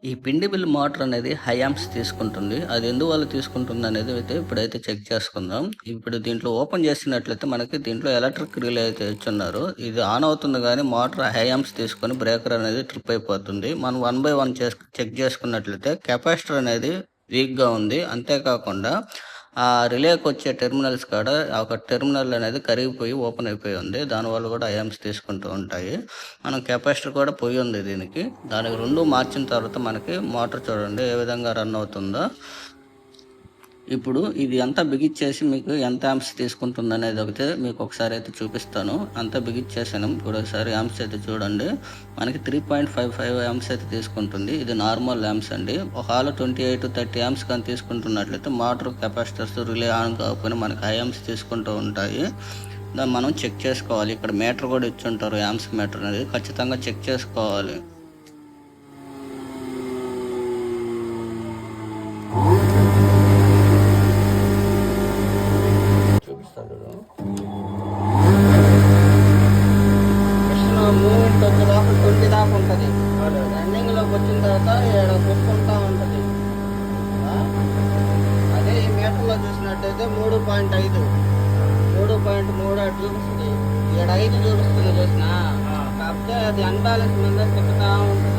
ఈ పిండి mill motor అనేది హై యాంప్స్ తీసుకుంటుంది. అది ఎందువల్ల తీసుకుంటుంది అనేది అయితే ఇప్పుడైతే చెక్ చేసుకుందాం. ఇప్పుడు దీంట్లో ఓపెన్ చేసినట్లయితే మనకి దీంట్లో ఎలక్ట్రిక్ రిలే అయితే ఇచ్చున్నారు. ఇది ఆన్ అవుతుంది కానీ మోటార్ హై యాంప్స్ తీసుకొని బ్రేకర్ అనేది ట్రిప్ అయిపోతుంది. మనం 1 బై 1 చెక్ చేసుకున్నట్లయితే కెపాసిటర్ అనేది వీక్గా ఉంది. అంతేకాకుండా ఆ రిలేకి వచ్చే టెర్మినల్స్ కాడ ఒక టెర్మినల్ అనేది కరిగిపోయి ఓపెన్ అయిపోయి ఉంది. దానివల్ల కూడా ఐఎమ్స్ తీసుకుంటూ ఉంటాయి. మనం కెపాసిటర్ కూడా పోయి ఉంది దీనికి. దానికి 2 మార్చిన తర్వాత మనకి మోటార్ చూడండి ఏ విధంగా రన్ అవుతుందో. ఇప్పుడు ఇది అంతా బిగిచ్చేసి మీకు ఎంత యాంప్స్ తీసుకుంటుంది అనేది ఒకటి మీకు ఒకసారి అయితే చూపిస్తాను. అంతా బిగిచ్చేసాను. ఇప్పుడు ఒకసారి యాంప్స్ అయితే చూడండి. మనకి 3.55 యాంప్స్ అయితే తీసుకుంటుంది. ఇది నార్మల్ యాంప్స్ అండి. ఒకవేళ 28 30 యాంప్స్ కానీ తీసుకుంటున్నట్లయితే మోటార్ కెపాసిటర్స్ రిలే ఆన్ కాకపోయినా మనకి హై యాంప్స్ తీసుకుంటూ ఉంటాయి. దాన్ని మనం చెక్ చేసుకోవాలి. ఇక్కడ మీటర్ కూడా ఇచ్చి ఉంటారు. యాంప్స్ మీటర్ అనేది ఖచ్చితంగా చెక్ చేసుకోవాలి. మూమెంట్ వచ్చేదాకా 20 దాకా ఉంటుంది. రన్నింగ్లోకి వచ్చిన తర్వాత ఇక్కడ కొట్టుకుంటా ఉంటుంది. అదే ఈ మీటర్లో చూసినట్టయితే 3.5 3.3 అటు చూపిస్తుంది. ఇక్కడ 5 చూపిస్తుంది చూసిన. కాకపోతే అది అన్బ్యాలెన్స్ మీద తిప్పుతా ఉంటుంది.